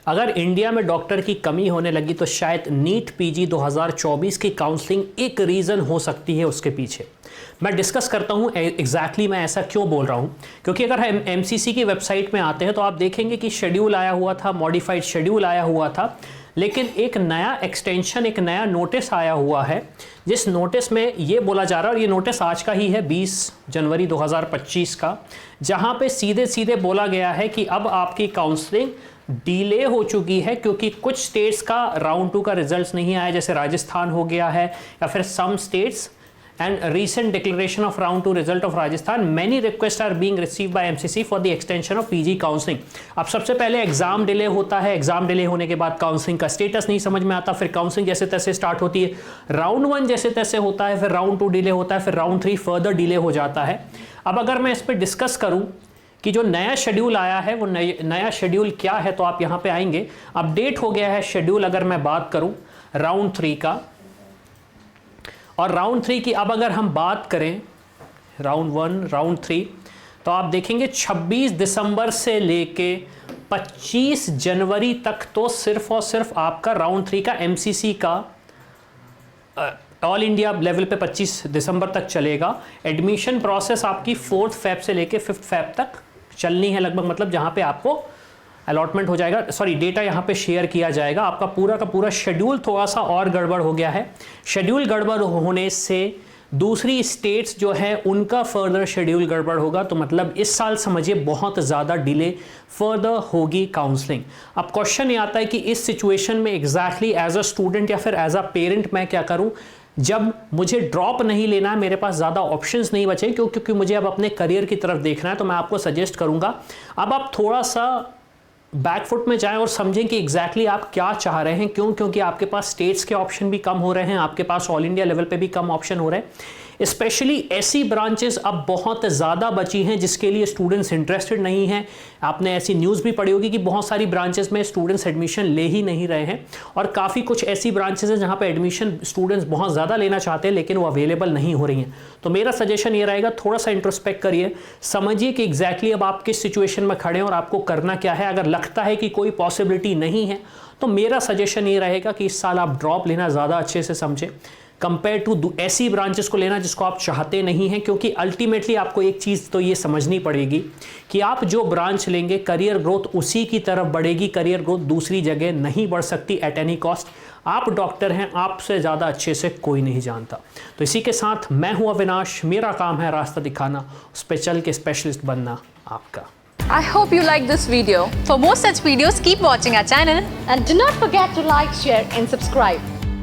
अगर इंडिया में डॉक्टर की कमी होने लगी तो शायद नीट पीजी 2024 की काउंसलिंग एक रीज़न हो सकती है उसके पीछे। मैं डिस्कस करता हूँ एग्जैक्टली मैं ऐसा क्यों बोल रहा हूँ, क्योंकि अगर हम एमसीसी की वेबसाइट में आते हैं तो आप देखेंगे कि शेड्यूल आया हुआ था, मॉडिफाइड शेड्यूल आया हुआ था, लेकिन एक नया एक्सटेंशन, एक नया नोटिस आया हुआ है, जिस नोटिस में ये बोला जा रहा है, और ये नोटिस आज का ही है 20 जनवरी 2025 का, जहाँ पे सीधे सीधे बोला गया है कि अब आपकी काउंसलिंग डिले हो चुकी है क्योंकि कुछ स्टेट्स का राउंड 2 का रिजल्ट्स नहीं आया, जैसे राजस्थान हो गया है, या फिर some states and recent declaration of round 2 result of Rajasthan, many requests are being received by MCC for the extension of PG counseling। अब सबसे पहले एग्जाम डिले होता है, एग्जाम डिले होने के बाद काउंसलिंग का स्टेटस नहीं समझ में आता, फिर काउंसलिंग जैसे तैसे स्टार्ट होती है, राउंड 1 जैसे तैसे होता है, फिर राउंड 2 डिले होता है, फिर राउंड 3 फर्दर डिले हो जाता है। अब अगर मैं इस पर डिस्कस करूं कि जो नया शेड्यूल आया है वो नया शेड्यूल क्या है, तो आप यहाँ पे आएंगे, अपडेट हो गया है शेड्यूल। अगर मैं बात करूं राउंड 3 का और राउंड 3 की, अब अगर हम बात करें राउंड 1 राउंड 3, तो आप देखेंगे 26 दिसंबर से लेके 25 जनवरी तक तो सिर्फ और सिर्फ आपका राउंड 3 का एमसीसी का ऑल इंडिया लेवल पे 25 दिसंबर तक चलेगा। एडमिशन प्रोसेस आपकी 4 फेब से लेके 5 फेब तक चलनी है लगभग, मतलब जहाँ पे आपको अलॉटमेंट हो जाएगा, सॉरी डेटा यहाँ पे शेयर किया जाएगा। आपका पूरा का पूरा शेड्यूल थोड़ा सा और गड़बड़ हो गया है। शेड्यूल गड़बड़ होने से दूसरी स्टेट्स जो है उनका फर्दर शेड्यूल गड़बड़ होगा, तो मतलब इस साल समझिए बहुत ज़्यादा डिले फर्दर होगी काउंसलिंग। अब क्वेश्चन ये आता है कि इस सिचुएशन में एग्जैक्टली एज अ स्टूडेंट या फिर एज अ पेरेंट मैं क्या करूँ, जब मुझे ड्रॉप नहीं लेना है, मेरे पास ज़्यादा ऑप्शंस नहीं बचे क्योंकि मुझे अब अपने करियर की तरफ देखना है, तो मैं आपको सजेस्ट करूँगा अब आप थोड़ा सा बैकफुट में जाएं और समझें कि एग्जैक्टली आप क्या चाह रहे हैं। क्यों? क्योंकि आपके पास स्टेट्स के ऑप्शन भी कम हो रहे हैं, आपके पास ऑल इंडिया लेवल पे भी कम ऑप्शन हो रहे हैं। स्पेशली ऐसी ब्रांचेस अब बहुत ज़्यादा बची हैं जिसके लिए स्टूडेंट्स इंटरेस्टेड नहीं हैं। आपने ऐसी न्यूज़ भी पढ़ी होगी कि बहुत सारी ब्रांचेस में स्टूडेंट्स एडमिशन ले ही नहीं रहे हैं, और काफ़ी कुछ ऐसी ब्रांचेस हैं जहाँ पे एडमिशन स्टूडेंट्स बहुत ज़्यादा लेना चाहते हैं लेकिन वो अवेलेबल नहीं हो रही हैं। तो मेरा सजेशन ये रहेगा, थोड़ा सा इंट्रोस्पेक्ट करिए, समझिए कि एग्जैक्टली अब आप किस सिचुएशन में खड़े हैं और आपको करना क्या है। अगर लगता है कि कोई पॉसिबिलिटी नहीं है तो मेरा सजेशन ये रहेगा कि इस साल आप ड्रॉप लेना ज़्यादा अच्छे से समझें, कंपेयर टू ऐसी ब्रांचेस को लेना जिसको आप चाहते नहीं हैं। क्योंकि अल्टीमेटली आपको एक चीज़ तो ये समझनी पड़ेगी कि आप जो ब्रांच लेंगे करियर ग्रोथ उसी की तरफ बढ़ेगी, करियर ग्रोथ दूसरी जगह नहीं बढ़ सकती एट एनी कॉस्ट। आप डॉक्टर हैं, आपसे ज़्यादा अच्छे से कोई नहीं जानता। तो इसी के साथ मैं हूं अविनाश, मेरा काम है रास्ता दिखाना, उस पर चल के स्पेशलिस्ट बनना आपका। I hope you like this video. For more such videos, keep watching our channel and do not forget to like, share and subscribe.